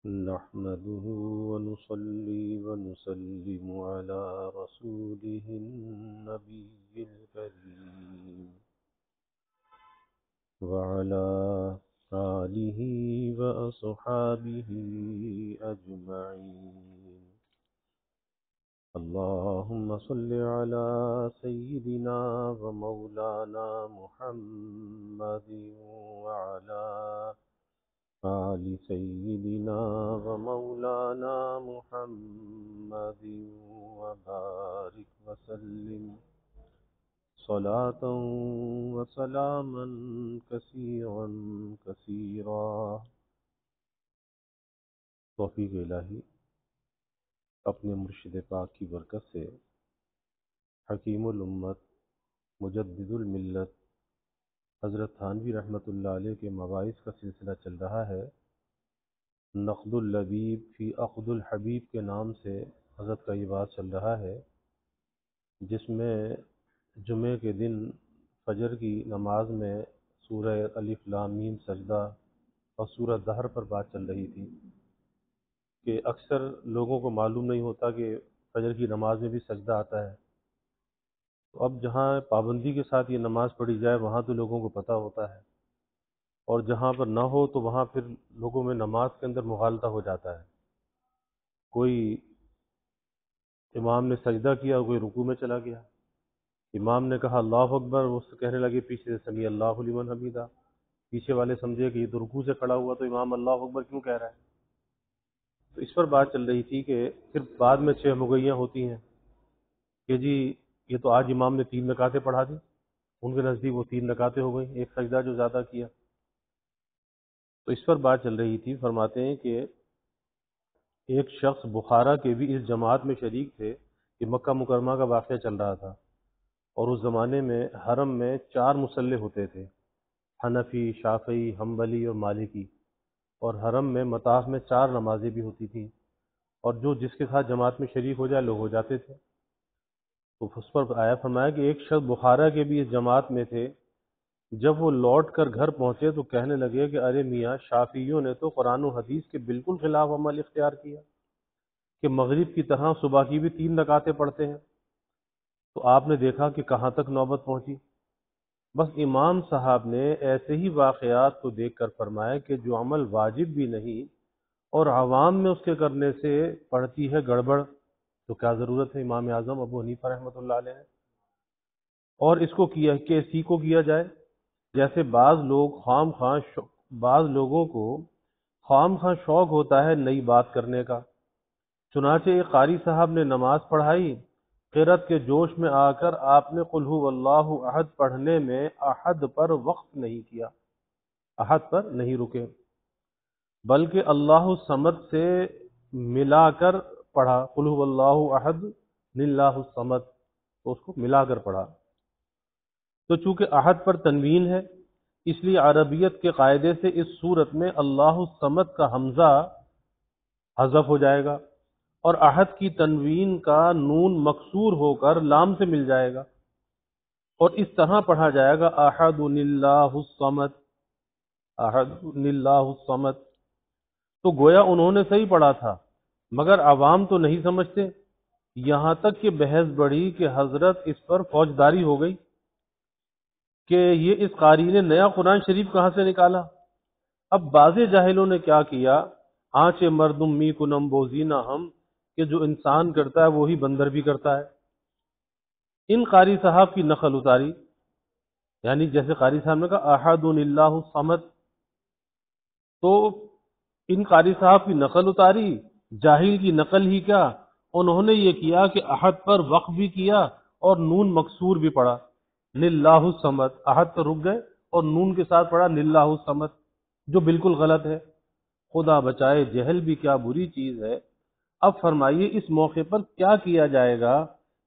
نحمده ونصلي ونسلم على رسوله النبي الكريم وعلى آله وأصحابه أجمعين. اللهم صل على سيدنا ومولانا محمد وعلى آل سيدنا ومولانا محمد وبارك وسلم صلاة وسلاما كثيرا كثيرا. توفیق الہی اپنے مرشد پاک کی برکت سے حکیم الامت مجدد الملت حضرت تھانوی رحمۃ اللہ علیہ کے مواعظ کا سلسلہ چل رہا ہے. نقد اللبیب فی عقد الحبیب کے نام سے حضرت کا یہ بات چل رہا ہے، جس میں جمعے کے دن فجر کی نماز میں سورہ الف لام میم سجدہ اور سورہ دہر پر بات چل رہی تھی کہ اکثر لوگوں کو معلوم نہیں ہوتا کہ فجر کی نماز میں بھی سجدہ آتا ہے. تو اب جہاں پابندی کے ساتھ یہ نماز پڑھی جائے وہاں تو لوگوں کو پتہ ہوتا ہے، اور جہاں پر نہ ہو تو وہاں پھر لوگوں میں نماز کے اندر مغالطہ ہو جاتا ہے. کوئی امام نے سجدہ کیا، کوئی رکوع میں چلا گیا، امام نے کہا اللہ اکبر، وہ کہنے لگے پیچھے سے سمیع اللہ لمن حمیدہ. پیچھے والے سمجھے کہ یہ تو رکوع سے کھڑا ہوا تو امام اللہ اکبر کیوں کہہ رہا ہے. تو اس پر بات چل رہی تھی کہ پھر بعد میں چھ مغیاں ہوتی ہیں کہ جی یہ تو آج امام نے 3 رکعتیں پڑھا دی، ان کے نزدیک وہ 3 رکعتیں ہو گئیں، ایک سجدہ جو زیادہ کیا. تو اس پر بات چل رہی تھی. فرماتے ہیں کہ ایک شخص بخارا کے بھی اس جماعت میں شریک تھے کہ مکہ مکرمہ کا واقعہ چل رہا تھا، اور اس زمانے میں حرم میں 4 مصلے ہوتے تھے، حنفی، شافعی، حنبلی اور مالکی، اور حرم میں مطاف میں 4 نمازیں بھی ہوتی تھیں، اور جو جس کے ساتھ جماعت میں شریک ہو جائے لوگ ہو جاتے تھے. تو اس پر آیا فرمایا کہ ایک شخص بخارا کے بھی اس جماعت میں تھے. جب وہ لوٹ کر گھر پہنچے تو کہنے لگے کہ ارے میاں، شافعیوں نے تو قرآن و حدیث کے بالکل خلاف عمل اختیار کیا کہ مغرب کی طرح صبح کی بھی 3 رکعتیں پڑھتے ہیں. تو آپ نے دیکھا کہ کہاں تک نوبت پہنچی. بس امام صاحب نے ایسے ہی واقعات کو دیکھ کر فرمایا کہ جو عمل واجب بھی نہیں اور عوام میں اس کے کرنے سے پڑتی ہے گڑبڑ، تو کیا ضرورت ہے امام اعظم ابو حنیفہ رحمۃ اللہ علیہ نے. اور اس کو کیا کہ اسی کو کیا جائے. جیسے بعض لوگوں کو خام خواہ شوق ہوتا ہے نئی بات کرنے کا. چنانچہ ایک قاری صاحب نے نماز پڑھائی، قرأت کے جوش میں آ کر آپ نے قل ھو اللہ احد پڑھنے میں احد پر وقف نہیں کیا، احد پر نہیں رکے، بلکہ اللہ الصمد سے ملا کر پڑھا. قل ھو اللہ احد للہ الصمد، تو اس کو ملا کر پڑھا. تو چونکہ احد پر تنوین ہے، اس لیے عربیت کے قاعدے سے اس صورت میں اللہ الصمد کا حمزہ حذف ہو جائے گا، اور احد کی تنوین کا نون مکسور ہو کر لام سے مل جائے گا، اور اس طرح پڑھا جائے گا احد اللہ الصمد، احد اللہ الصمد. تو گویا انہوں نے صحیح پڑھا تھا، مگر عوام تو نہیں سمجھتے. یہاں تک کہ بحث بڑھی کہ حضرت اس پر فوجداری ہو گئی کہ یہ اس قاری نے نیا قرآن شریف کہاں سے نکالا. اب بعض جاہلوں نے کیا کیا، آنچ مردم می کنم بوزینہ ہم، کہ جو انسان کرتا ہے وہی بندر بھی کرتا ہے. ان قاری صاحب کی نقل اتاری، یعنی جیسے قاری صاحب نے کہا احد اللہ الصمد، تو ان قاری صاحب کی نقل اتاری. جاہل کی نقل ہی کیا، انہوں نے یہ کیا کہ احد پر وقف بھی کیا اور نون مکسور بھی پڑھا، للہ الصمد. احد پر رک گئے اور نون کے ساتھ پڑھا للہ الصمد، جو بالکل غلط ہے. خدا بچائے، جہل بھی کیا بری چیز ہے. اب فرمائیے اس موقع پر کیا کیا جائے گا؟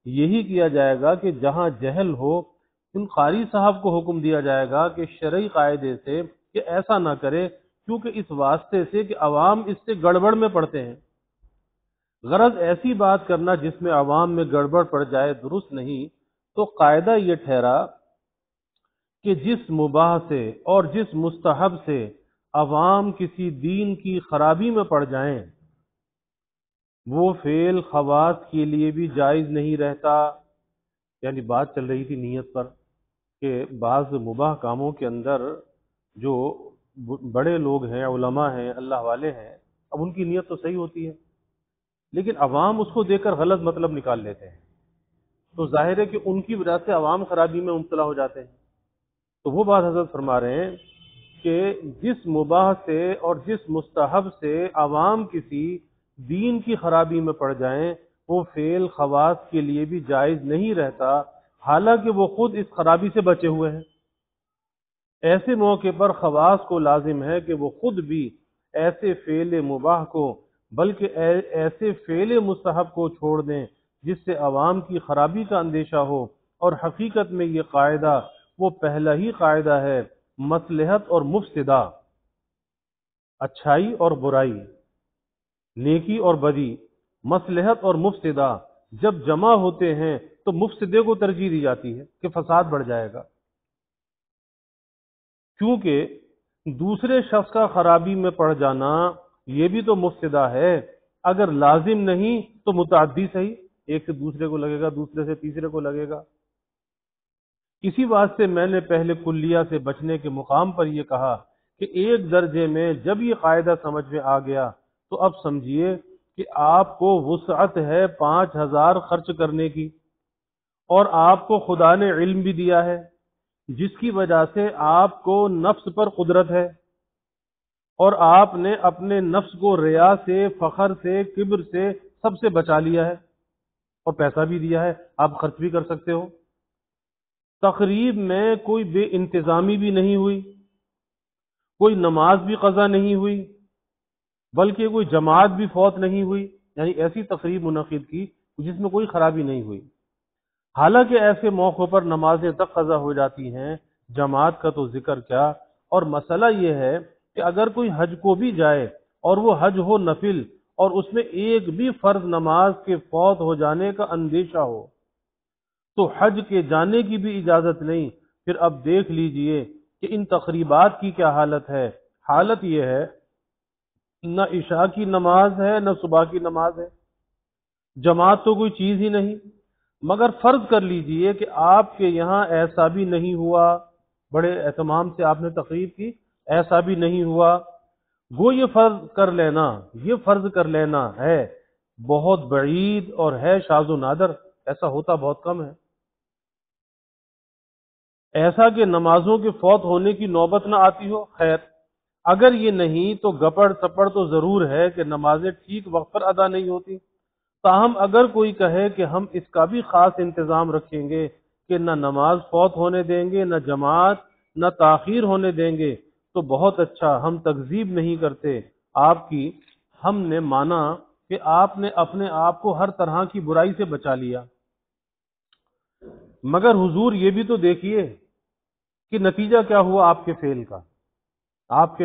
یہی کیا جائے گا کہ جہاں جہل ہو ان قاری صاحب کو حکم دیا جائے گا کہ شرعی قاعدے سے کہ ایسا نہ کرے، کیونکہ اس واسطے سے کہ عوام اس سے گڑبڑ میں پڑتے ہیں. غرض ایسی بات کرنا جس میں عوام میں گڑبڑ پڑ جائے درست نہیں. تو قاعدہ یہ ٹھہرا کہ جس مباح سے اور جس مستحب سے عوام کسی دین کی خرابی میں پڑ جائیں، وہ فعل خواص کے لیے بھی جائز نہیں رہتا۔ یعنی بات چل رہی تھی نیت پر کہ بعض مباح کاموں کے اندر جو بڑے لوگ ہیں، علماء ہیں، اللہ والے ہیں، اب ان کی نیت تو صحیح ہوتی ہے، لیکن عوام اس کو دیکھ کر غلط مطلب نکال لیتے ہیں، تو ظاہر ہے کہ ان کی وجہ سے عوام خرابی میں مبتلا ہو جاتے ہیں۔ تو وہ بات حضرت فرما رہے ہیں کہ جس مباح سے اور جس مستحب سے عوام کسی دین کی خرابی میں پڑ جائیں، وہ فعل خواص کے لیے بھی جائز نہیں رہتا، حالانکہ وہ خود اس خرابی سے بچے ہوئے ہیں۔ ایسے موقع پر خواص کو لازم ہے کہ وہ خود بھی ایسے فعل مباح کو بلکہ ایسے فعل مستحب کو چھوڑ دیں جس سے عوام کی خرابی کا اندیشہ ہو، اور حقیقت میں یہ قاعدہ وہ پہلا ہی قاعدہ ہے، مصلحت اور مفسدہ، اچھائی اور برائی، نیکی اور بدی، مصلحت اور مفسدہ جب جمع ہوتے ہیں تو مفسدے کو ترجیح دی جاتی ہے کہ فساد بڑھ جائے گا، کیونکہ دوسرے شخص کا خرابی میں پڑ جانا یہ بھی تو مفسدہ ہے، اگر لازم نہیں تو متعدی صحیح، ایک سے دوسرے کو لگے گا، دوسرے سے تیسرے کو لگے گا۔ اسی بات سے میں نے پہلے کلیہ سے بچنے کے مقام پر یہ کہا کہ ایک درجے میں جب یہ قاعدہ سمجھ میں آ گیا تو اب سمجھیے کہ آپ کو وسعت ہے 5,000 خرچ کرنے کی، اور آپ کو خدا نے علم بھی دیا ہے جس کی وجہ سے آپ کو نفس پر قدرت ہے، اور آپ نے اپنے نفس کو ریا سے، فخر سے، کبر سے، سب سے بچا لیا ہے، اور پیسہ بھی دیا ہے، آپ خرچ بھی کر سکتے ہو۔ تقریب میں کوئی بے انتظامی بھی نہیں ہوئی، کوئی نماز بھی قضا نہیں ہوئی، بلکہ کوئی جماعت بھی فوت نہیں ہوئی، یعنی ایسی تقریب منعقد کی جس میں کوئی خرابی نہیں ہوئی۔ حالانکہ ایسے موقع پر نمازیں تک قضا ہو جاتی ہیں، جماعت کا تو ذکر کیا۔ اور مسئلہ یہ ہے کہ اگر کوئی حج کو بھی جائے اور وہ حج ہو نفل، اور اس میں ایک بھی فرض نماز کے فوت ہو جانے کا اندیشہ ہو، تو حج کے جانے کی بھی اجازت نہیں۔ پھر اب دیکھ لیجئے کہ ان تقریبات کی کیا حالت ہے۔ حالت یہ ہے، نہ عشاء کی نماز ہے، نہ صبح کی نماز ہے، جماعت تو کوئی چیز ہی نہیں۔ مگر فرض کر لیجئے کہ آپ کے یہاں ایسا بھی نہیں ہوا، بڑے اہتمام سے آپ نے تقریب کی، ایسا بھی نہیں ہوا، وہ یہ فرض کر لینا ہے بہت بعید اور ہے شاذ و نادر، ایسا ہوتا بہت کم ہے۔ ایسا کہ نمازوں کے فوت ہونے کی نوبت نہ آتی ہو، خیر، اگر یہ نہیں تو گپڑ سپڑ تو ضرور ہے کہ نمازیں ٹھیک وقت پر ادا نہیں ہوتی۔ تاہم اگر کوئی کہے کہ ہم اس کا بھی خاص انتظام رکھیں گے کہ نہ نماز فوت ہونے دیں گے، نہ جماعت، نہ تاخیر ہونے دیں گے، تو بہت اچھا، ہم تکذیب نہیں کرتے آپ کی۔ ہم نے مانا کہ آپ نے اپنے آپ کو ہر طرح کی برائی سے بچا لیا، مگر حضور یہ بھی تو دیکھیے کہ نتیجہ کیا ہوا آپ کے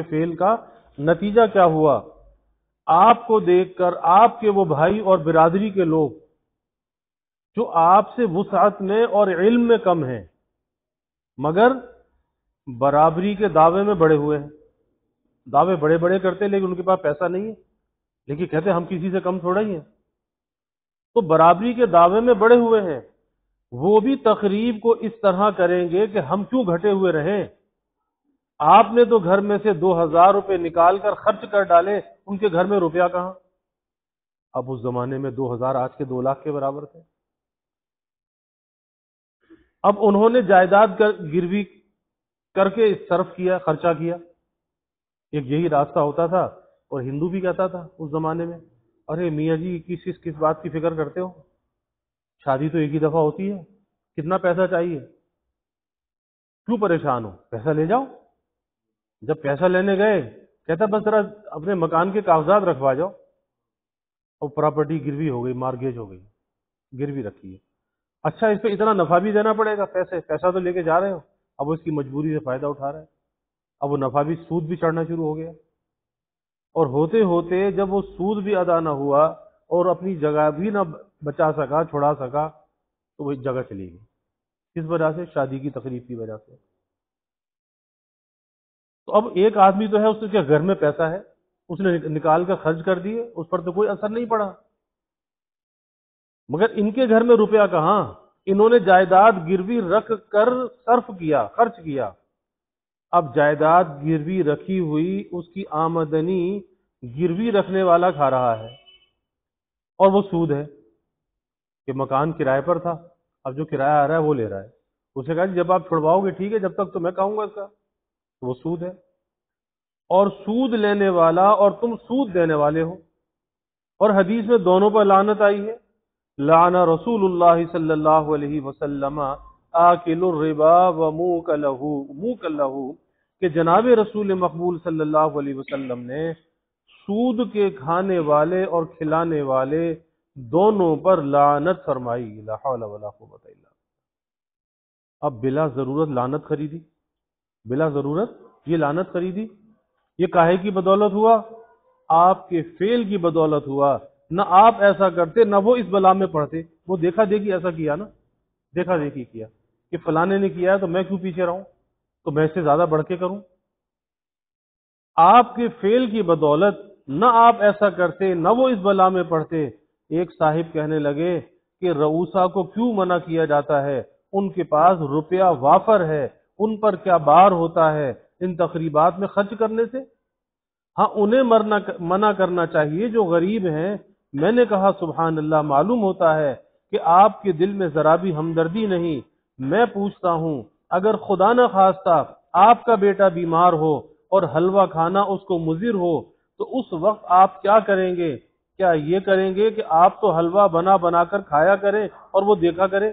فعل کا نتیجہ کیا ہوا۔ آپ کو دیکھ کر آپ کے وہ بھائی اور برادری کے لوگ جو آپ سے وسعت میں اور علم میں کم ہیں، مگر برابری کے دعوے میں بڑے ہوئے ہیں، دعوے بڑے بڑے کرتے لیکن ان کے پاس پیسہ نہیں ہے، لیکن کہتے ہم کسی سے کم تھوڑا ہی ہیں، تو برابری کے دعوے میں بڑے ہوئے ہیں، وہ بھی تقریب کو اس طرح کریں گے کہ ہم کیوں گھٹے ہوئے رہیں۔ آپ نے تو گھر میں سے 2,000 روپے نکال کر خرچ کر ڈالے، ان کے گھر میں روپیہ کہاں؟ اب اس زمانے میں 2,000 آج کے 2 لاکھ کے برابر تھے۔ اب انہوں نے جائیداد گروی کر کے صرف کیا، خرچہ کیا۔ ایک یہی راستہ ہوتا تھا، اور ہندو بھی کہتا تھا اس زمانے میں، ارے میاں جی کس بات کی فکر کرتے ہو، شادی تو ایک ہی دفعہ ہوتی ہے، کتنا پیسہ چاہیے، کیوں پریشان ہو، پیسہ لے جاؤ۔ جب پیسہ لینے گئے کہتا بس ذرا اپنے مکان کے کاغذات رکھوا جاؤ، اور پراپرٹی گروی ہو گئی، مارگیج ہو گئی، گروی رکھی ہے، اچھا اس پہ اتنا نفع بھی دینا پڑے گا، پیسہ تو لے کے جا رہے ہو، اب وہ اس کی مجبوری سے فائدہ اٹھا رہا ہے، اب وہ نفع بھی، سود بھی چڑھنا شروع ہو گیا، اور ہوتے ہوتے جب وہ سود بھی ادا نہ ہوا اور اپنی جگہ بھی نہ بچا سکا، چھڑا سکا، تو وہ جگہ چلی گئی، کس وجہ سے؟ شادی کی تقریب کی وجہ سے۔ تو اب ایک آدمی تو ہے، اس کے گھر میں پیسہ ہے، اس نے نکال کر خرچ کر دیے، اس پر تو کوئی اثر نہیں پڑا، مگر ان کے گھر میں روپیہ کہاں، انہوں نے جائیداد گروی رکھ کر صرف کیا، خرچ کیا۔ اب جائیداد گروی رکھی ہوئی اس کی آمدنی گروی رکھنے والا کھا رہا ہے، اور وہ سود ہے کہ مکان کرائے پر تھا، اب جو کرایہ آ رہا ہے وہ لے رہا ہے، اسے کہا جب آپ چھڑواؤ گے ٹھیک ہے، جب تک تو میں کہوں گا اس کا، تو وہ سود ہے، اور سود لینے والا اور تم سود دینے والے ہو، اور حدیث میں دونوں پر لعنت آئی ہے، لعن رسول اللہ صلی اللہ علیہ وسلم آکل الربا و موکلہ، کہ جناب رسول مقبول صلی اللہ علیہ وسلم نے سود کے کھانے والے اور کھلانے والے دونوں پر لعنت فرمائی، لا حول ولا قوت الا باللہ۔ اب بلا ضرورت لعنت خریدی، بلا ضرورت یہ لعنت خریدی، یہ کاہے کی بدولت ہوا؟ آپ کے فعل کی بدولت ہوا، نہ آپ ایسا کرتے نہ وہ اس بلا میں پڑھتے، وہ دیکھا دیکھی ایسا کیا نا، دیکھا دیکھی کیا کہ فلانے نے کیا ہے تو میں کیوں پیچھے رہوں، تو میں اس سے زیادہ بڑھ کے کروں۔ آپ کے فعل کی بدولت نہ آپ ایسا کرتے نہ وہ اس بلا میں پڑھتے۔ ایک صاحب کہنے لگے کہ رؤوسا کو کیوں منع کیا جاتا ہے، ان کے پاس روپیہ وافر ہے، ان پر کیا بار ہوتا ہے ان تقریبات میں خرچ کرنے سے؟ ہاں انہیں منع کرنا چاہیے جو غریب ہیں۔ میں نے کہا سبحان اللہ، معلوم ہوتا ہے کہ آپ کے دل میں ذرا بھی ہمدردی نہیں۔ میں پوچھتا ہوں اگر خدا نہ خواستہ آپ کا بیٹا بیمار ہو اور حلوہ کھانا اس کو مضر ہو تو اس وقت آپ کیا کریں گے؟ کیا یہ کریں گے کہ آپ تو حلوہ بنا بنا کر کھایا کریں اور وہ دیکھا کرے؟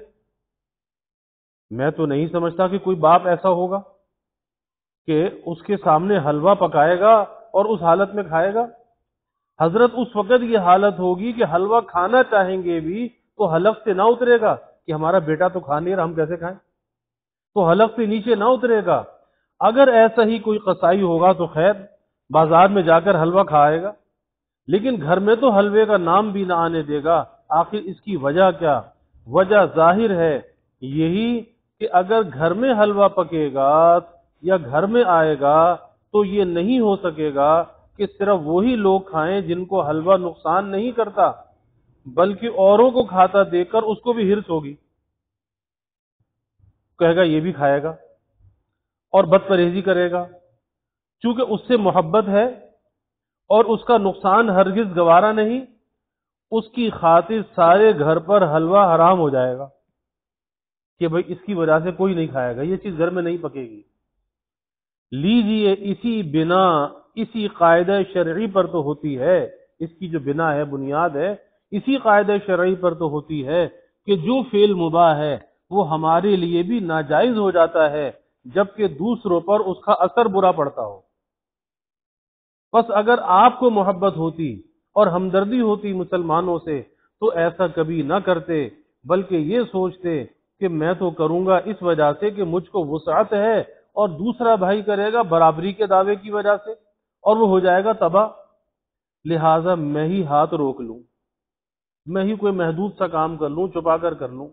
میں تو نہیں سمجھتا کہ کوئی باپ ایسا ہوگا کہ اس کے سامنے حلوہ پکائے گا اور اس حالت میں کھائے گا۔ حضرت اس وقت یہ حالت ہوگی کہ حلوہ کھانا چاہیں گے بھی تو حلق سے نہ اترے گا کہ ہمارا بیٹا تو کھا نہیں رہا، ہم کیسے کھائیں، تو حلق سے نیچے نہ اترے گا۔ اگر ایسا ہی کوئی قصائی ہوگا تو خیر، بازار میں جا کر حلوہ کھائے گا، لیکن گھر میں تو حلوے کا نام بھی نہ آنے دے گا۔ آخر اس کی وجہ کیا؟ وجہ ظاہر ہے یہی کہ اگر گھر میں حلوہ پکے گا یا گھر میں آئے گا تو یہ نہیں ہو سکے گا کہ صرف وہی لوگ کھائیں جن کو حلوہ نقصان نہیں کرتا، بلکہ اوروں کو کھاتا دیکھ کر اس کو بھی ہرس ہوگی، کہے گا یہ بھی کھائے گا اور بد پرہیزی کرے گا، چونکہ اس سے محبت ہے اور اس کا نقصان ہرگز گوارا نہیں، اس کی خاطر سارے گھر پر حلوہ حرام ہو جائے گا کہ بھئی اس کی وجہ سے کوئی نہیں کھائے گا، یہ چیز گھر میں نہیں پکے گی۔ لیجئے اسی بنا، اسی قاعدہ شرعی پر تو ہوتی ہے، اس کی جو بنا ہے، بنیاد ہے، اسی قاعدہ شرعی پر تو ہوتی ہے کہ جو فعل مباح ہے وہ ہمارے لیے بھی ناجائز ہو جاتا ہے جبکہ دوسروں پر اس کا اثر برا پڑتا ہو۔ بس اگر آپ کو محبت ہوتی اور ہمدردی ہوتی مسلمانوں سے تو ایسا کبھی نہ کرتے، بلکہ یہ سوچتے کہ میں تو کروں گا اس وجہ سے کہ مجھ کو وسعت ہے، اور دوسرا بھائی کرے گا برابری کے دعوے کی وجہ سے، اور وہ ہو جائے گا تباہ، لہٰذا میں ہی ہاتھ روک لوں، میں ہی کوئی محدود سا کام کر لوں، چھپا کر لوں۔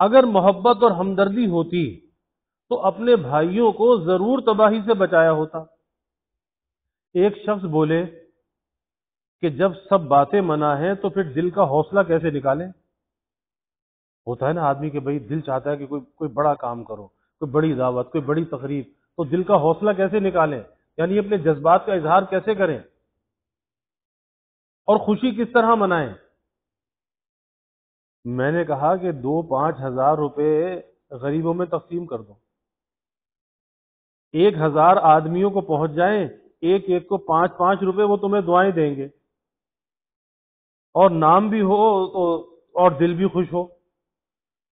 اگر محبت اور ہمدردی ہوتی تو اپنے بھائیوں کو ضرور تباہی سے بچایا ہوتا۔ ایک شخص بولے کہ جب سب باتیں منع ہیں تو پھر دل کا حوصلہ کیسے نکالیں؟ ہوتا ہے نا آدمی کہ بھئی دل چاہتا ہے کہ کوئی بڑا کام کرو، کوئی بڑی دعوت، کوئی بڑی تقریب، تو دل کا حوصلہ کیسے نکالیں؟ یعنی اپنے جذبات کا اظہار کیسے کریں اور خوشی کس طرح منائیں؟ میں نے کہا کہ 2-5 ہزار روپے غریبوں میں تقسیم کر دو، 1000 آدمیوں کو پہنچ جائیں، ایک ایک کو 5-5 روپے، وہ تمہیں دعائیں دیں گے، اور نام بھی ہو تو اور دل بھی خوش ہو۔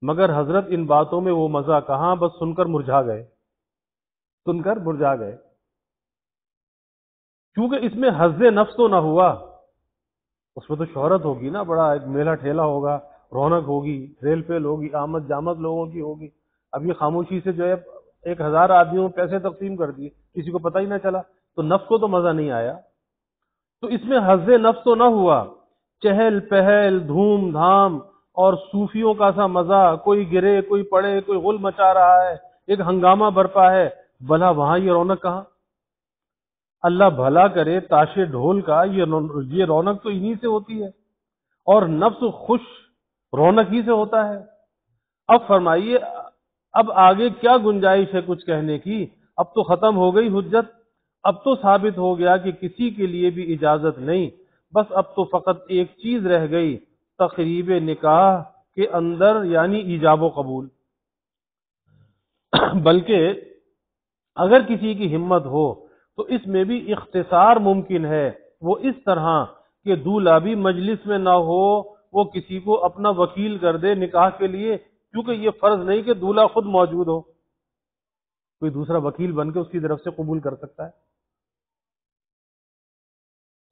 مگر حضرت ان باتوں میں وہ مزہ کہاں، بس سن کر مرجھا گئے، سن کر مرجھا گئے، کیونکہ اس میں حظ نفس تو نہ ہوا، اس میں تو شہرت ہوگی نا، بڑا ایک میلہ ٹھیلا ہوگا، رونق ہوگی، ریل پیل ہوگی، آمد جامد لوگوں کی ہوگی۔ اب یہ خاموشی سے جو ہے 1000 آدمیوں میں پیسے تقسیم کر دیے، کسی کو پتہ ہی نہ چلا، تو نفس کو تو مزہ نہیں آیا، تو اس میں حظ نفس تو نہ ہوا۔ چہل پہل، دھوم دھام اور صوفیوں کا سا مزہ، کوئی گرے کوئی پڑے، کوئی غل مچا رہا ہے، ایک ہنگامہ برپا ہے، بھلا وہاں یہ رونق کہاں؟ اللہ بھلا کرے، تاشے ڈھول کا یہ رونق تو انہی سے ہوتی ہے، اور نفس خوش رونق ہی سے ہوتا ہے۔ اب فرمائیے، اب آگے کیا گنجائش ہے کچھ کہنے کی؟ اب تو ختم ہو گئی حجت، اب تو ثابت ہو گیا کہ کسی کے لیے بھی اجازت نہیں، بس اب تو فقط ایک چیز رہ گئی، تقریب نکاح کے اندر یعنی ایجاب و قبول۔ بلکہ اگر کسی کی ہمت ہو تو اس میں بھی اختصار ممکن ہے، وہ اس طرح کہ دولہا بھی مجلس میں نہ ہو، وہ کسی کو اپنا وکیل کر دے نکاح کے لیے، کیونکہ یہ فرض نہیں کہ دولہا خود موجود ہو، کوئی دوسرا وکیل بن کے اس کی طرف سے قبول کر سکتا ہے۔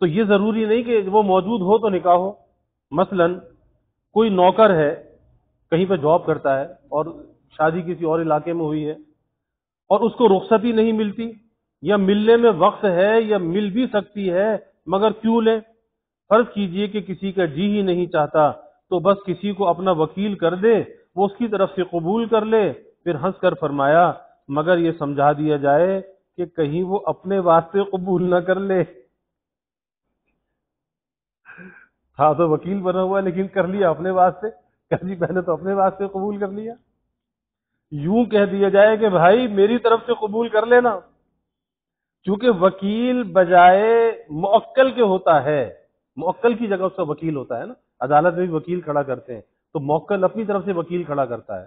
تو یہ ضروری نہیں کہ وہ موجود ہو تو نکاح ہو۔ مثلا کوئی نوکر ہے، کہیں پہ جاب کرتا ہے اور شادی کسی اور علاقے میں ہوئی ہے، اور اس کو رخصتی نہیں ملتی، یا ملنے میں وقت ہے یا مل بھی سکتی ہے مگر کیوں لے؟ فرض کیجئے کہ کسی کا جی ہی نہیں چاہتا، تو بس کسی کو اپنا وکیل کر دے، وہ اس کی طرف سے قبول کر لے۔ پھر ہنس کر فرمایا مگر یہ سمجھا دیا جائے کہ کہیں وہ اپنے واسطے قبول نہ کر لے۔ تھا تو وکیل بنا ہوا لیکن کر لیا اپنے واسطے، کہ جی میں نے تو اپنے واسطے قبول کر لیا۔ یوں کہہ دیا جائے کہ بھائی میری طرف سے قبول کر لینا، چونکہ وکیل بجائے موکل کے ہوتا ہے، موکل کی جگہ اس کا وکیل ہوتا ہے نا، عدالت میں بھی وکیل کھڑا کرتے ہیں، تو موکل اپنی طرف سے وکیل کھڑا کرتا ہے،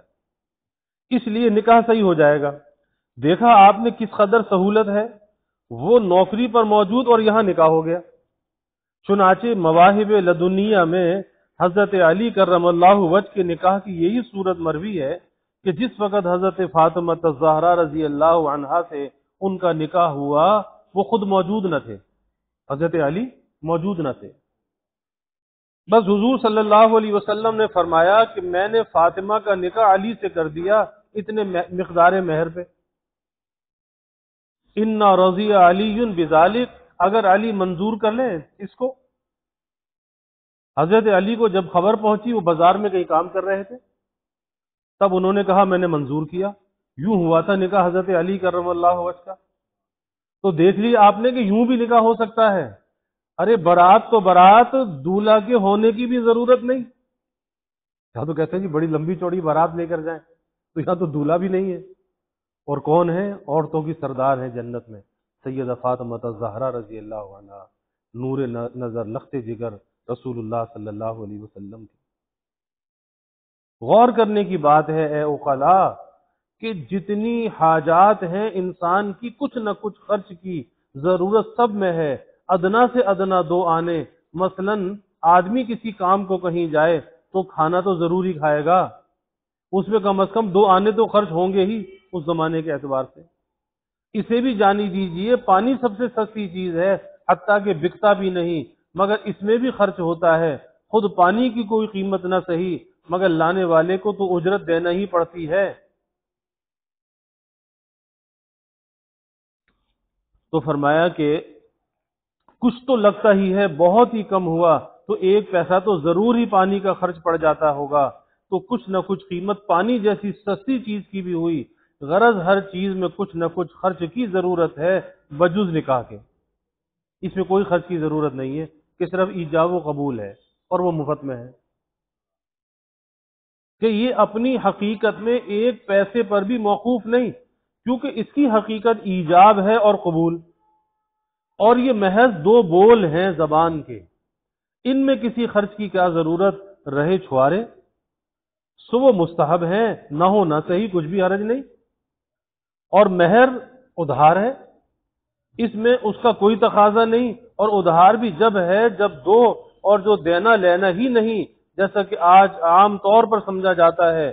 اس لیے نکاح صحیح ہو جائے گا۔ دیکھا آپ نے کس قدر سہولت ہے، وہ نوکری پر موجود اور یہاں نکاح ہو گیا۔ چنانچہ مواہب لدنیہ میں حضرت علی کرم اللہ وجہ کے نکاح کی یہی صورت مروی ہے کہ جس وقت حضرت فاطمہ الزہرا رضی اللہ عنہا سے ان کا نکاح ہوا، وہ خود موجود نہ تھے، حضرت علی موجود نہ تھے، بس حضور صلی اللہ علیہ وسلم نے فرمایا کہ میں نے فاطمہ کا نکاح علی سے کر دیا اتنے مقدار مہر پہ۔ ان رضی علی بذالک، اگر علی منظور کر لیں اس کو۔ حضرت علی کو جب خبر پہنچی، وہ بازار میں کہیں کام کر رہے تھے، تب انہوں نے کہا میں نے منظور کیا۔ یوں ہوا تھا نکاح حضرت علی کرم اللہ وجہ کا۔ تو دیکھ لی آپ نے کہ یوں بھی نکاح ہو سکتا ہے۔ ارے برات تو برات، دولہا کے ہونے کی بھی ضرورت نہیں۔ یہاں تو کہتے ہیں جی بڑی لمبی چوڑی بارات لے کر جائیں، تو یہاں تو دولہا بھی نہیں ہے، اور کون ہے؟ عورتوں کی سردار ہیں جنت میں، سیدہ فاطمہ الزہرا رضی اللہ عنہا، نور نظر لخت جگر رسول اللہ صلی اللہ علیہ وسلم کی۔ غور کرنے کی بات ہے اے عقلاء کہ جتنی حاجات ہیں انسان کی، کچھ نہ کچھ خرچ کی ضرورت سب میں ہے، ادنا سے ادنا دو آنے۔ مثلا آدمی کسی کام کو کہیں جائے تو کھانا تو ضروری کھائے گا، اس میں کم از کم 2 آنے تو خرچ ہوں گے ہی اس زمانے کے اعتبار سے۔ اسے بھی جانی دیجئے، پانی سب سے سستی چیز ہے، حتیٰ کہ بکتا بھی نہیں، مگر اس میں بھی خرچ ہوتا ہے۔ خود پانی کی کوئی قیمت نہ صحیح، مگر لانے والے کو تو اجرت دینا ہی پڑتی ہے۔ تو فرمایا کہ کچھ تو لگتا ہی ہے، بہت ہی کم ہوا تو 1 پیسہ تو ضرور ہی پانی کا خرچ پڑ جاتا ہوگا، تو کچھ نہ کچھ قیمت پانی جیسی سستی چیز کی بھی ہوئی۔ غرض ہر چیز میں کچھ نہ کچھ خرچ کی ضرورت ہے بجز نکاح کے، اس میں کوئی خرچ کی ضرورت نہیں ہے کہ صرف ایجاب و قبول ہے اور وہ مفت میں ہے، کہ یہ اپنی حقیقت میں 1 پیسے پر بھی موقوف نہیں، کیونکہ اس کی حقیقت ایجاب ہے اور قبول، اور یہ محض 2 بول ہیں زبان کے، ان میں کسی خرچ کی کیا ضرورت؟ رہے چھوارے سو وہ مستحب ہیں، نہ ہو نہ صحیح، کچھ بھی حرج نہیں۔ اور مہر ادھار ہے، اس میں اس کا کوئی تقاضا نہیں، اور ادھار بھی جب ہے جب دو، اور جو دینا لینا ہی نہیں، جیسا کہ آج عام طور پر سمجھا جاتا ہے،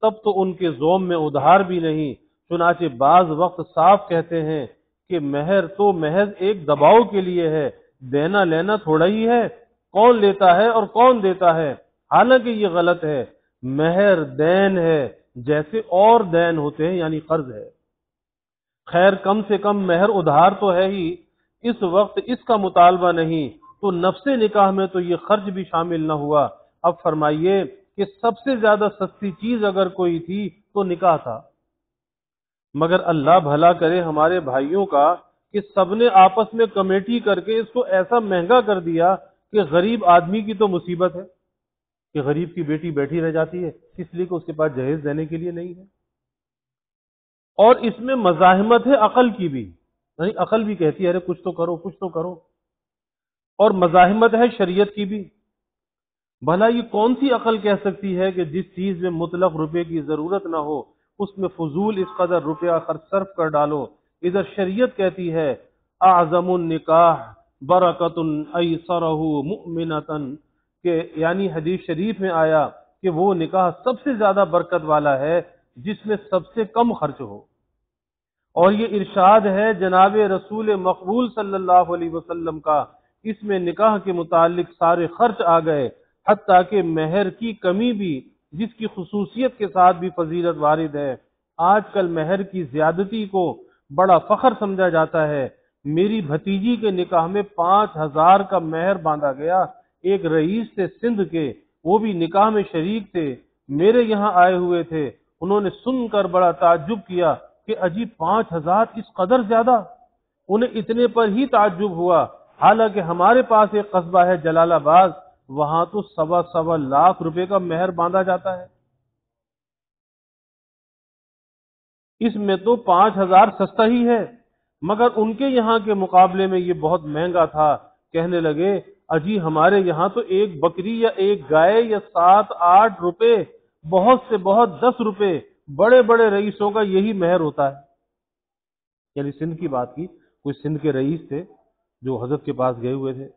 تب تو ان کے زوم میں ادھار بھی نہیں۔ چنانچہ بعض وقت صاف کہتے ہیں کہ مہر تو محض ایک دباؤ کے لیے ہے، دینا لینا تھوڑا ہی ہے، کون لیتا ہے اور کون دیتا ہے؟ حالانکہ یہ غلط ہے، مہر دین ہے جیسے اور دین ہوتے ہیں، یعنی قرض ہے۔ خیر کم سے کم مہر ادھار تو ہے ہی، اس وقت اس کا مطالبہ نہیں، تو نفس نکاح میں تو یہ خرچ بھی شامل نہ ہوا۔ اب فرمائیے کہ سب سے زیادہ سستی چیز اگر کوئی تھی تو نکاح تھا، مگر اللہ بھلا کرے ہمارے بھائیوں کا کہ سب نے آپس میں کمیٹی کر کے اس کو ایسا مہنگا کر دیا کہ غریب آدمی کی تو مصیبت ہے کہ غریب کی بیٹی بیٹھی رہ جاتی ہے اس لیے کہ اس کے پاس جہیز دینے کے لیے نہیں ہے۔ اور اس میں مزاحمت ہے عقل کی بھی، یعنی عقل بھی کہتی ہے ارے کچھ تو کرو کچھ تو کرو، اور مزاحمت ہے شریعت کی بھی۔ بھلا یہ کون سی عقل کہہ سکتی ہے کہ جس چیز میں مطلق روپے کی ضرورت نہ ہو اس میں فضول اس قدر روپیہ خرچ صرف کر ڈالو۔ ادھر شریعت کہتی ہے اعظم النکاح برکت ایسرہ مؤمنۃ، کہ یعنی حدیث شریف میں آیا کہ وہ نکاح سب سے زیادہ برکت والا ہے جس میں سب سے کم خرچ ہو۔ اور یہ ارشاد ہے جناب رسول مقبول صلی اللہ علیہ وسلم کا، اس میں نکاح کے متعلق سارے خرچ آ گئے، حتیٰ کہ مہر کی کمی بھی، جس کی خصوصیت کے ساتھ بھی فضیلت وارد ہے۔ آج کل مہر کی زیادتی کو بڑا فخر سمجھا جاتا ہے۔ میری بھتیجی کے نکاح میں 5,000 کا مہر باندھا گیا، ایک رئیس تھے سندھ کے، وہ بھی نکاح میں شریک تھے، میرے یہاں آئے ہوئے تھے، انہوں نے سن کر بڑا تعجب کیا کہ اجی 5,000 اس قدر زیادہ، انہیں اتنے پر ہی تعجب ہوا، حالانکہ ہمارے پاس ایک قصبہ ہے جلال آباد، وہاں تو 1.25 لاکھ روپے کا مہر باندھا جاتا ہے۔ اس میں تو 5,000 سستا ہی ہے، مگر ان کے یہاں کے مقابلے میں یہ بہت مہنگا تھا۔ کہنے لگے اجی ہمارے یہاں تو ایک بکری یا ایک گائے یا 7-8 روپے، بہت سے بہت 10 روپے، بڑے بڑے رئیسوں کا یہی مہر ہوتا ہے۔ یعنی سندھ کی بات کی، کوئی سندھ کے رئیس تھے جو حضرت کے پاس گئے ہوئے تھے،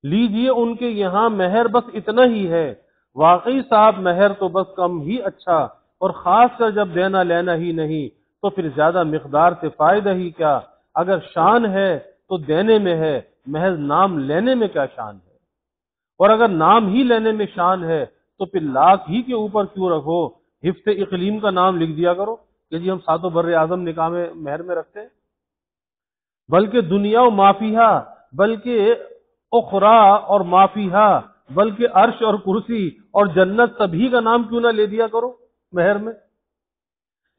لیجئے ان کے یہاں مہر بس اتنا ہی ہے۔ واقعی صاحب مہر تو بس کم ہی اچھا، اور خاص کر جب دینا لینا ہی نہیں تو پھر زیادہ مقدار سے فائدہ ہی کیا۔ اگر شان ہے تو دینے میں ہے، محض نام لینے میں کیا شان ہے؟ اور اگر نام ہی لینے میں شان ہے تو پھر لاکھ ہی کے اوپر کیوں رکھو، حفظ اقلیم کا نام لکھ دیا کرو کہ جی ہم ساتوں بر اعظم نکاح میں مہر میں رکھتے ہیں۔ بلکہ دنیا و مافیہا، بلکہ اخرا اور مافیہا، بلکہ عرش اور کرسی اور جنت سبھی کا نام کیوں نہ لے دیا کرو مہر میں؟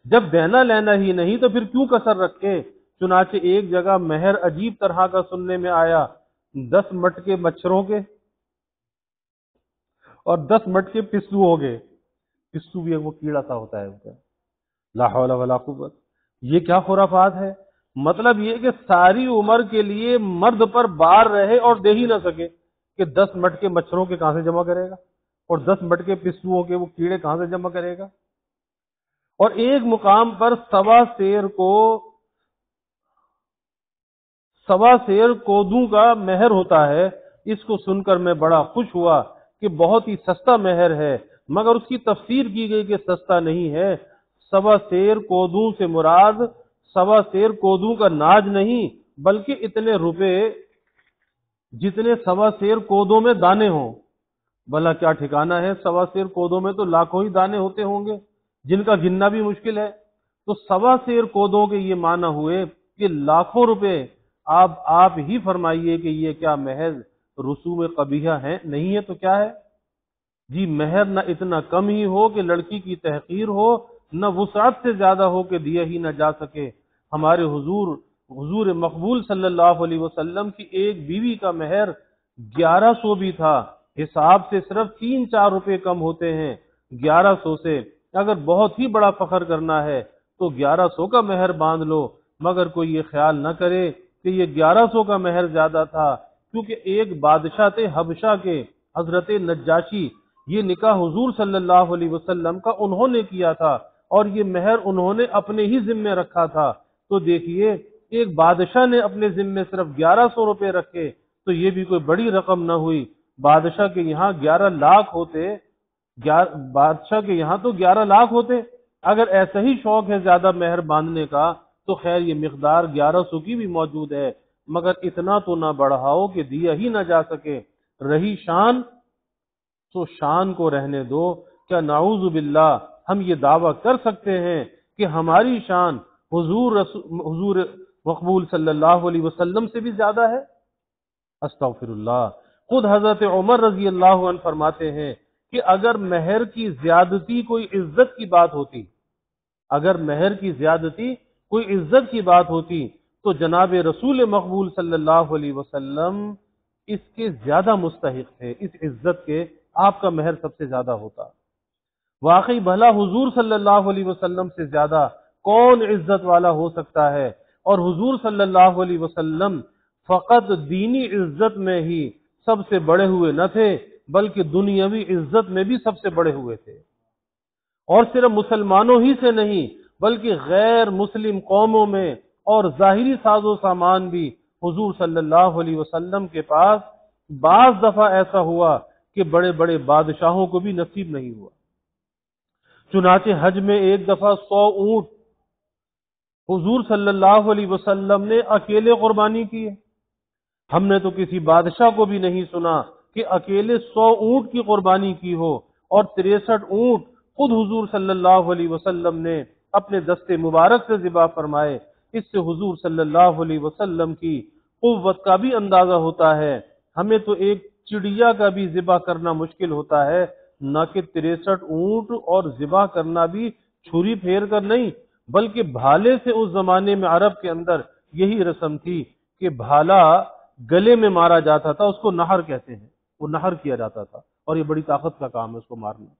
جب دینا لینا ہی نہیں تو پھر کیوں کسر رکھے؟ چنانچہ ایک جگہ مہر عجیب طرح کا سننے میں آیا، 10 مٹکے مچھروں کے اور 10 مٹکے پسو ہو گئے۔ پسو بھی وہ کیڑا سا ہوتا ہے ان کا، لا حول ولا قوت۔ یہ کیا خرافات ہے؟ مطلب یہ کہ ساری عمر کے لیے مرد پر بار رہے اور دے ہی نہ سکے کہ 10 مٹکے مچھروں کے کہاں سے جمع کرے گا، اور 10 مٹکے پسوؤں کے وہ کیڑے کہاں سے جمع کرے گا۔ اور ایک مقام پر سوا سیر کودوں کا مہر ہوتا ہے۔ اس کو سن کر میں بڑا خوش ہوا کہ بہت ہی سستا مہر ہے، مگر اس کی تفسیر کی گئی کہ سستا نہیں ہے۔ سوا سیر کودوں سے مراد سوا سیر کودوں کا ناج نہیں، بلکہ اتنے روپے جتنے سوا سیر کودوں میں دانے ہوں۔ بھلا کیا ٹھکانہ ہے، سوا سیر کودوں میں تو لاکھوں ہی دانے ہوتے ہوں گے جن کا گننا بھی مشکل ہے۔ تو سوا سیر کودوں کے یہ معنی ہوئے کہ لاکھوں روپے۔ آپ ہی فرمائیے کہ یہ کیا محض رسوم قبیحہ ہیں؟ نہیں ہے تو کیا ہے؟ جی مہر نہ اتنا کم ہی ہو کہ لڑکی کی تحقیر ہو، نہ وسعت سے زیادہ ہو کہ دیا ہی نہ جا سکے۔ ہمارے حضور مقبول صلی اللہ علیہ وسلم کی ایک بیوی کا مہر 1100 بھی تھا، حساب سے صرف 3-4 روپے کم ہوتے ہیں 1100 سے۔ اگر بہت ہی بڑا فخر کرنا ہے تو 1100 کا مہر باندھ لو، مگر کوئی یہ خیال نہ کرے کہ یہ 1100 کا مہر زیادہ تھا، کیونکہ ایک بادشاہ تھے حبشہ کے، حضرت نجاشی، یہ نکاح حضور صلی اللہ علیہ وسلم کا انہوں نے کیا تھا، اور یہ مہر انہوں نے اپنے ہی ذمے رکھا تھا۔ تو دیکھیے ایک بادشاہ نے اپنے ذمے صرف 1100 روپے رکھے تو یہ بھی کوئی بڑی رقم نہ ہوئی۔ بادشاہ کے یہاں 11 لاکھ ہوتے، بادشاہ کے یہاں تو 11 لاکھ ہوتے۔ اگر ایسا ہی شوق ہے زیادہ مہر باندھنے کا تو خیر یہ مقدار 1100 کی بھی موجود ہے، مگر اتنا تو نہ بڑھاؤ کہ دیا ہی نہ جا سکے۔ رہی شان تو شان کو رہنے دو۔ کیا نعوذ باللہ ہم یہ دعویٰ کر سکتے ہیں کہ ہماری شان حضور مقبول صلی اللہ علیہ وسلم سے بھی زیادہ ہے؟ استغفر اللہ۔ خود حضرت عمر رضی اللہ عنہ فرماتے ہیں کہ اگر مہر کی زیادتی کوئی عزت کی بات ہوتی اگر مہر کی زیادتی کوئی عزت کی بات ہوتی تو جناب رسول مقبول صلی اللہ علیہ وسلم اس کے زیادہ مستحق تھے، اس عزت کے آپ کا مہر سب سے زیادہ ہوتا۔ واقعی بھلا حضور صلی اللہ علیہ وسلم سے زیادہ کون عزت والا ہو سکتا ہے؟ اور حضور صلی اللہ علیہ وسلم فقط دینی عزت میں ہی سب سے بڑے ہوئے نہ تھے بلکہ دنیاوی عزت میں بھی سب سے بڑے ہوئے تھے، اور صرف مسلمانوں ہی سے نہیں بلکہ غیر مسلم قوموں میں اور ظاہری ساز و سامان بھی حضور صلی اللہ علیہ وسلم کے پاس بعض دفعہ ایسا ہوا کہ بڑے بڑے بادشاہوں کو بھی نصیب نہیں ہوا۔ چنانچہ حج میں ایک دفعہ 100 اونٹ حضور صلی اللہ علیہ وسلم نے اکیلے قربانی کیے۔ ہم نے تو کسی بادشاہ کو بھی نہیں سنا کہ اکیلے 100 اونٹ کی قربانی کی ہو، اور 63 اونٹ خود حضور صلی اللہ علیہ وسلم نے اپنے دست مبارک سے ذبح فرمائے۔ اس سے حضور صلی اللہ علیہ وسلم کی قوت کا بھی اندازہ ہوتا ہے۔ ہمیں تو ایک چڑیا کا بھی ذبح کرنا مشکل ہوتا ہے، نہ کہ 63 اونٹ، اور ذبح کرنا بھی چھری پھیر کر نہیں بلکہ بھالے سے۔ اس زمانے میں عرب کے اندر یہی رسم تھی کہ بھالا گلے میں مارا جاتا تھا، اس کو نہر کہتے ہیں، وہ نہر کیا جاتا تھا، اور یہ بڑی طاقت کا کام ہے اس کو مارنا۔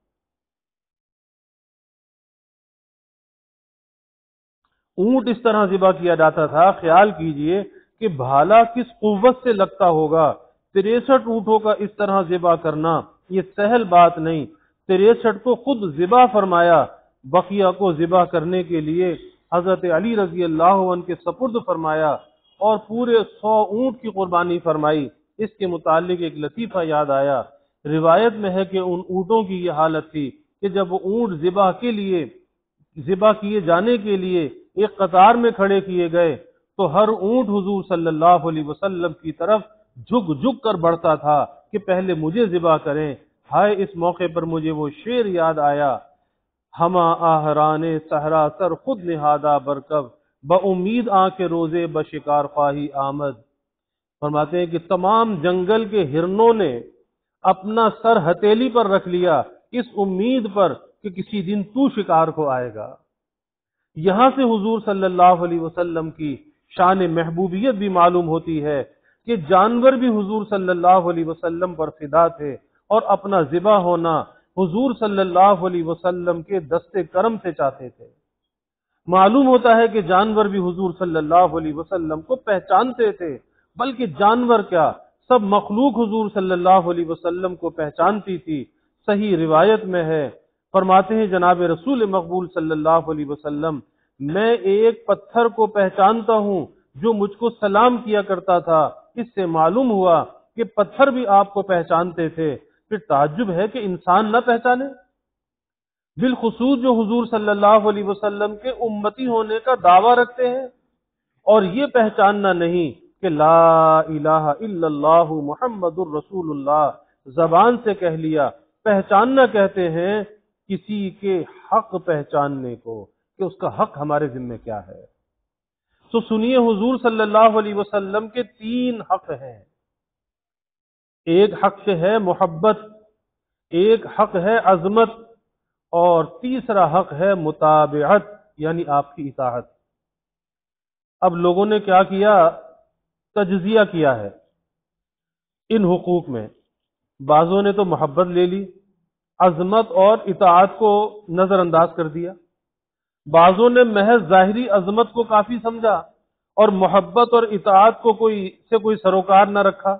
اونٹ اس طرح ذبح کیا جاتا تھا، خیال کیجئے کہ بھالا کس قوت سے لگتا ہوگا۔ 63 اونٹوں کا اس طرح ذبح کرنا یہ سہل بات نہیں۔ 63 کو خود ذبح فرمایا، بقیہ کو ذبح کرنے کے لیے حضرت علی رضی اللہ عنہ کے سپرد فرمایا، اور پورے 100 اونٹ کی قربانی فرمائی۔ اس کے متعلق ایک لطیفہ یاد آیا۔ روایت میں ہے کہ ان اونٹوں کی یہ حالت تھی کہ جب وہ اونٹ ذبح کیے جانے کے لیے ایک قطار میں کھڑے کیے گئے تو ہر اونٹ حضور صلی اللہ علیہ وسلم کی طرف جھک جھک کر بڑھتا تھا کہ پہلے مجھے ذبح کریں۔ ہائے، اس موقع پر مجھے وہ شعر یاد آیا: ہما آہران صحرا سر خود نہادہ برکب، با امید آنکھ روزے بشکار خواہی آمد۔ فرماتے ہیں کہ تمام جنگل کے ہرنوں نے اپنا سر ہتھیلی پر رکھ لیا اس امید پر کہ کسی دن تو شکار کو آئے گا۔ یہاں سے حضور صلی اللہ علیہ وسلم کی شان محبوبیت بھی معلوم ہوتی ہے کہ جانور بھی حضور صلی اللہ علیہ وسلم پر فدا تھے، اور اپنا ذبح ہونا حضور صلی اللہ علیہ وسلم کے دست کرم سے چاہتے تھے۔ معلوم ہوتا ہے کہ جانور بھی حضور صلی اللہ علیہ وسلم کو پہچانتے تھے، بلکہ جانور کیا، سب مخلوق حضور صلی اللہ علیہ وسلم کو پہچانتی تھی۔ صحیح روایت میں ہے، فرماتے ہیں جناب رسول مقبول صلی اللہ علیہ وسلم: میں ایک پتھر کو پہچانتا ہوں جو مجھ کو سلام کیا کرتا تھا۔ اس سے معلوم ہوا کہ پتھر بھی آپ کو پہچانتے تھے۔ پھر تعجب ہے کہ انسان نہ پہچانے، بالخصوص جو حضور صلی اللہ علیہ وسلم کے امتی ہونے کا دعویٰ رکھتے ہیں، اور یہ پہچاننا نہیں کہ لا الہ الا اللہ محمد الرسول اللہ زبان سے کہہ لیا۔ پہچاننا کہتے ہیں کسی کے حق پہچاننے کو، کہ اس کا حق ہمارے ذمہ کیا ہے۔ تو سنیے، حضور صلی اللہ علیہ وسلم کے 3 حق ہیں۔ ایک حق ہے محبت، ایک حق ہے عظمت، اور تیسرا حق ہے متابعت، یعنی آپ کی اطاعت۔ اب لوگوں نے کیا کیا؟ تجزیہ کیا ہے ان حقوق میں۔ بعضوں نے تو محبت لے لی، عظمت اور اطاعت کو نظر انداز کر دیا۔ بعضوں نے محض ظاہری عظمت کو کافی سمجھا اور محبت اور اطاعت کو کوئی سروکار نہ رکھا،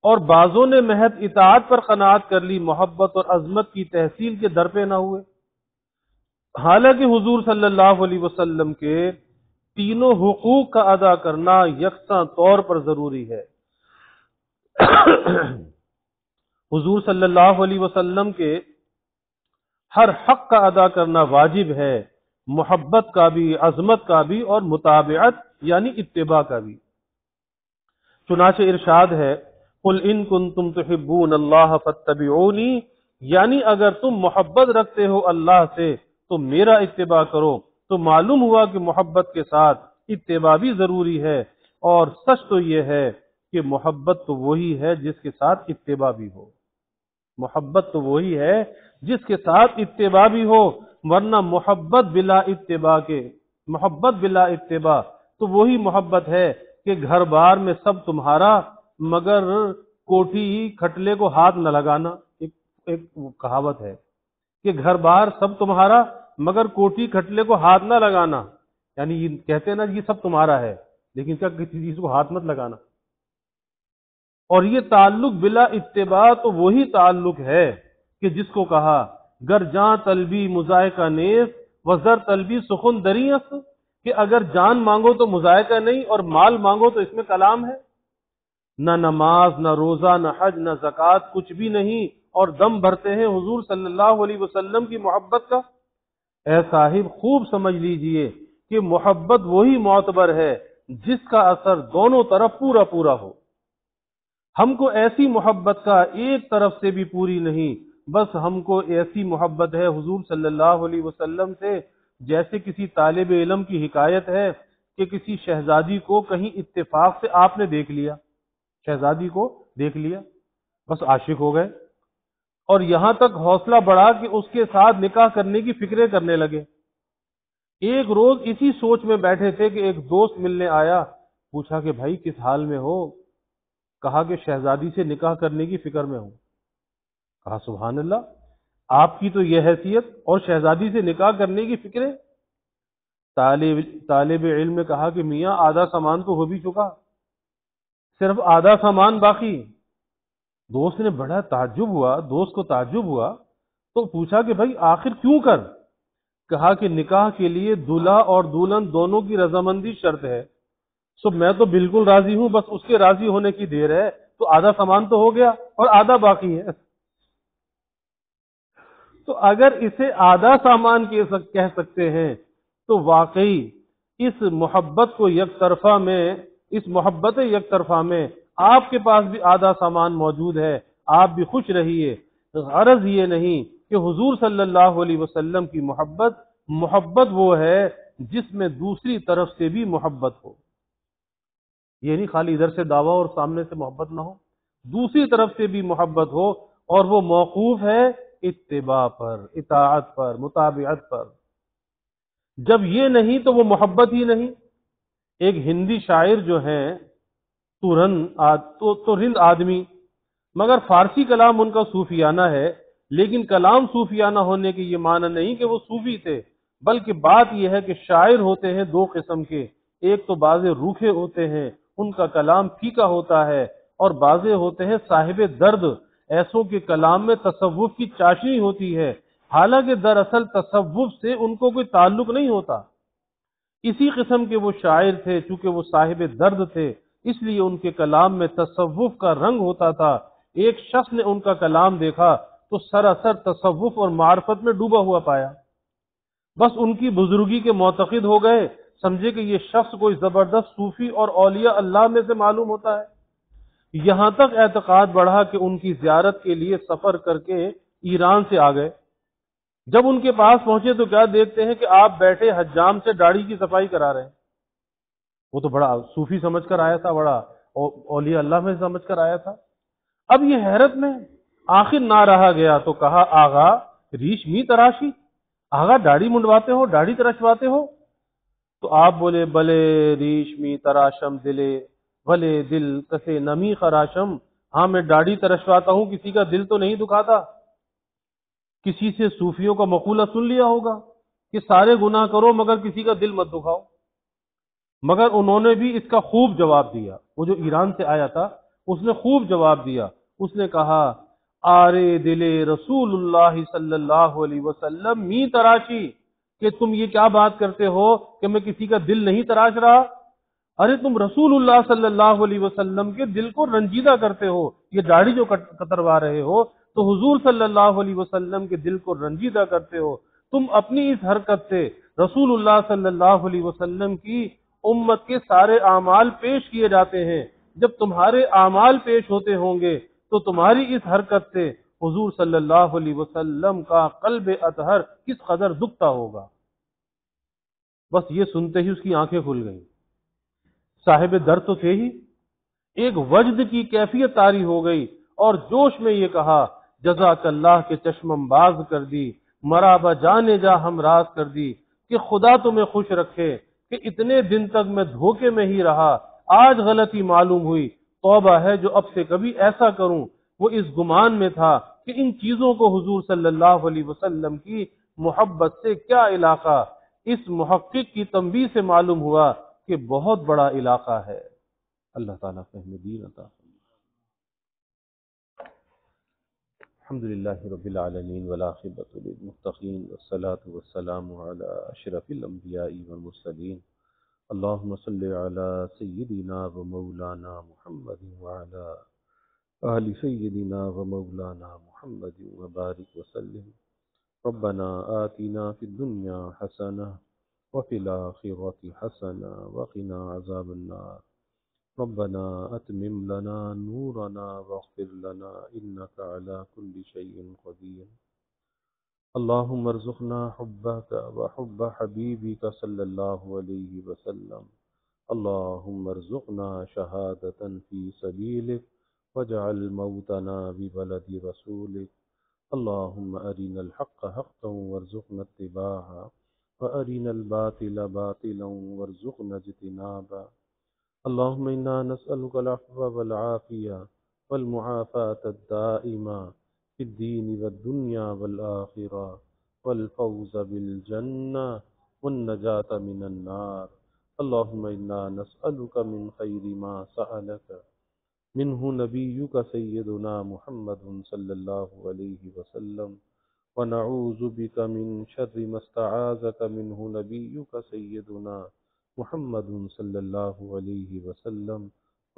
اور بعضوں نے محض اطاعت پر قناعت کر لی، محبت اور عظمت کی تحصیل کے در پہ نہ ہوئے۔ حالانکہ حضور صلی اللہ علیہ وسلم کے تینوں حقوق کا ادا کرنا یکساں طور پر ضروری ہے۔ حضور صلی اللہ علیہ وسلم کے ہر حق کا ادا کرنا واجب ہے، محبت کا بھی، عظمت کا بھی، اور متابعت یعنی اتباع کا بھی۔ چنانچہ ارشاد ہے: قُلْ إِن كُنتُمْ تُحِبُّونَ اللَّهَ فَاتَّبِعُونِي، یعنی اگر تم محبت رکھتے ہو اللہ سے تو میرا اتباع کرو۔ تو معلوم ہوا کہ محبت کے ساتھ اتباع بھی ضروری ہے، اور سچ تو یہ ہے کہ محبت تو وہی ہے جس کے ساتھ اتباع بھی ہو۔ محبت تو وہی ہے جس کے ساتھ اتباع بھی ہو۔ ورنہ محبت بلا اتباع تو وہی محبت ہے کہ گھر بار میں سب تمہارا مگر کوٹھی کھٹلے کو ہاتھ نہ لگانا. ایک کہاوت ہے کہ گھر بار سب تمہارا مگر کوٹھی کھٹلے کو ہاتھ نہ لگانا، یعنی یہ کہتے ہیں نا یہ سب تمہارا ہے لیکن کیا کسی چیز کو ہاتھ مت لگانا. اور یہ تعلق بلا اتباع تو وہی تعلق ہے کہ جس کو کہا گر جاں طلبی مذائقہ نیز وزر طلبی سخن دریس، کہ اگر جان مانگو تو مذائقہ نہیں اور مال مانگو تو اس میں کلام ہے. نہ نماز نہ روزہ نہ حج نہ زکوٰۃ کچھ بھی نہیں اور دم بھرتے ہیں حضور صلی اللہ علیہ وسلم کی محبت کا. اے صاحب خوب سمجھ لیجئے کہ محبت وہی معتبر ہے جس کا اثر دونوں طرف پورا پورا ہو. ہم کو ایسی محبت کا ایک طرف سے بھی پوری نہیں، بس ہم کو ایسی محبت ہے حضور صلی اللہ علیہ وسلم سے جیسے کسی طالب علم کی حکایت ہے کہ کسی شہزادی کو کہیں اتفاق سے آپ نے دیکھ لیا، شہزادی کو دیکھ لیا، بس عاشق ہو گئے اور یہاں تک حوصلہ بڑھا کہ اس کے ساتھ نکاح کرنے کی فکریں کرنے لگے. ایک روز اسی سوچ میں بیٹھے تھے کہ ایک دوست ملنے آیا، پوچھا کہ بھائی کس حال میں ہو؟ کہا کہ شہزادی سے نکاح کرنے کی فکر میں ہوں. کہا سبحان اللہ، آپ کی تو یہ حیثیت اور شہزادی سے نکاح کرنے کی فکریں. طالب علم نے کہا کہ میاں آدھا سامان تو ہو بھی چکا، صرف آدھا سامان باقی. دوست نے بڑا تعجب ہوا، دوست کو تعجب ہوا تو پوچھا کہ بھائی آخر کیوں کر؟ کہا کہ نکاح کے لیے دلہا اور دلہن دونوں کی رضامندی شرط ہے. سو میں تو بالکل راضی ہوں، بس اس کے راضی ہونے کی دیر ہے. تو آدھا سامان تو ہو گیا اور آدھا باقی ہے. تو اگر اسے آدھا سامان کہہ سکتے ہیں تو واقعی اس محبت کو یک طرفہ میں، اس محبت یک طرفہ میں آپ کے پاس بھی آدھا سامان موجود ہے، آپ بھی خوش رہیے. غرض یہ نہیں کہ حضور صلی اللہ علیہ وسلم کی محبت وہ ہے جس میں دوسری طرف سے بھی محبت ہو. یہ نہیں خالی ادھر سے دعویٰ اور سامنے سے محبت نہ ہو، دوسری طرف سے بھی محبت ہو، اور وہ موقوف ہے اتباع پر، اطاعت پر، متابعت پر. جب یہ نہیں تو وہ محبت ہی نہیں. ایک ہندی شاعر جو ہیں تو رند آدمی، مگر فارسی کلام ان کا صوفیانہ ہے. لیکن کلام صوفیانہ ہونے کے یہ معنی نہیں کہ وہ صوفی تھے، بلکہ بات یہ ہے کہ شاعر ہوتے ہیں دو قسم کے. ایک تو بعض روکھے ہوتے ہیں، ان کا کلام پھیکا ہوتا ہے، اور بعض ہوتے ہیں صاحب درد، ایسوں کے کلام میں تصوف کی چاشنی ہوتی ہے، حالانکہ دراصل تصوف سے ان کو کوئی تعلق نہیں ہوتا. اسی قسم کے وہ شاعر تھے، چونکہ وہ صاحب درد تھے اس لیے ان کے کلام میں تصوف کا رنگ ہوتا تھا. ایک شخص نے ان کا کلام دیکھا تو سراسر تصوف اور معرفت میں ڈوبا ہوا پایا. بس ان کی بزرگی کے معتقد ہو گئے، سمجھے کہ یہ شخص کوئی زبردست صوفی اور اولیاء اللہ میں سے معلوم ہوتا ہے. یہاں تک اعتقاد بڑھا کہ ان کی زیارت کے لیے سفر کر کے ایران سے آ گئے. جب ان کے پاس پہنچے تو کیا دیکھتے ہیں کہ آپ بیٹھے حجام سے داڑھی کی صفائی کرا رہے ہیں. وہ تو بڑا صوفی سمجھ کر آیا تھا، بڑا اولیاء اللہ میں سمجھ کر آیا تھا. اب یہ حیرت میں آخر نہ رہا گیا تو کہا آغا ریش می تراشی، آغا داڑھی منڈواتے ہو، داڑھی تراشواتے ہو؟ تو آپ بولے بلے ریش می تراشم دلے بھلے دل کسے نمی خراشم. ہاں میں داڑھی ترشواتا ہوں، کسی کا دل تو نہیں دکھاتا. کسی سے صوفیوں کا مقولہ سن لیا ہوگا کہ سارے گناہ کرو مگر کسی کا دل مت دکھاؤ. مگر انہوں نے بھی اس کا خوب جواب دیا. وہ جو ایران سے آیا تھا اس نے خوب جواب دیا. اس نے کہا آرے دلے رسول اللہ صلی اللہ علیہ وسلم می تراشی، کہ تم یہ کیا بات کرتے ہو کہ میں کسی کا دل نہیں تراش رہا؟ ارے تم رسول اللہ صلی اللہ علیہ وسلم کے دل کو رنجیدہ کرتے ہو، یہ داڑھی جو کتروا رہے ہو تو حضور صلی اللہ علیہ وسلم کے دل کو رنجیدہ کرتے ہو. تم اپنی اس حرکت سے رسول اللہ صلی اللہ علیہ وسلم کی امت کے سارے اعمال پیش کیے جاتے ہیں. جب تمہارے اعمال پیش ہوتے ہوں گے تو تمہاری اس حرکت سے حضور صلی اللہ علیہ وسلم کا قلب اطہر کس قدر دکھتا ہوگا. بس یہ سنتے ہی اس کی آنکھیں کھل گئیں. صاحب در تو تھے ہی، ایک وجد کی کیفیت طاری ہو گئی اور جوش میں یہ کہا جزاک اللہ کے چشمم باز کر دی، مرابا جانے جا ہم راز کر دی کہ خدا تمہیں خوش رکھے کہ اتنے دن تک میں دھوکے میں ہی رہا، آج غلطی معلوم ہوئی، توبہ ہے جو اب سے کبھی ایسا کروں۔ وہ اس گمان میں تھا کہ ان چیزوں کو حضور صلی اللہ علیہ وسلم کی محبت سے کیا علاقہ، اس محقق کی تنبیہ سے معلوم ہوا کہ بہت بڑا علاقہ ہے۔ اللہ تعالیٰ فہم دین عطا فرمائے۔ الحمد للہ رب العالمین والعاقبۃ للمتقین والصلاة والسلام علی اشرف الانبیاء والمرسلین اللہم صل علی سیدنا و مولانا محمد وعلی آل سیدنا و مولانا محمد وبارک وسلم۔ ربنا آتنا فی الدنیا حسنہ وفی الآخرۃ حسنہ وقنا عذاب النار۔ ربنا اتمم لنا نورنا واغفر لنا انك على كل شيء قدير۔ اللهم ارزقنا حبك وحب حبيبك صلى الله عليه وسلم۔ اللهم ارزقنا شهادة في سبيلك واجعل موتنا ببلد رسولك۔ اللهم أرنا الحق حقا وارزقنا اتباعه وأرنا الباطل باطلا وارزقنا اجتنابه۔ اللهم إنا نسألك العفو والعافية والمعافاة الدائمة في الدين والدنيا والآخرة والفوز بالجنة والنجاة من النار۔ اللهم إنا نسألك من خير ما سألك منه نبيك سيدنا محمد صلى الله عليه وسلم، ونعوذ بك من شر ما استعاذك منه نبيك سيدنا محمد صلى الله عليه وسلم،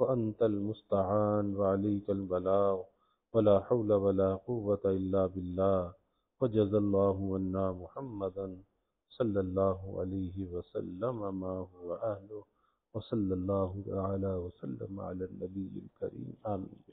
وأنت المستعان وعليك البلاغ ولا حول ولا قوة إلا بالله۔ وجزى الله عنا محمدا صلى الله عليه وسلم ما هو أهله، وصلى الله تعالى وسلم على النبي الكريم، آمين۔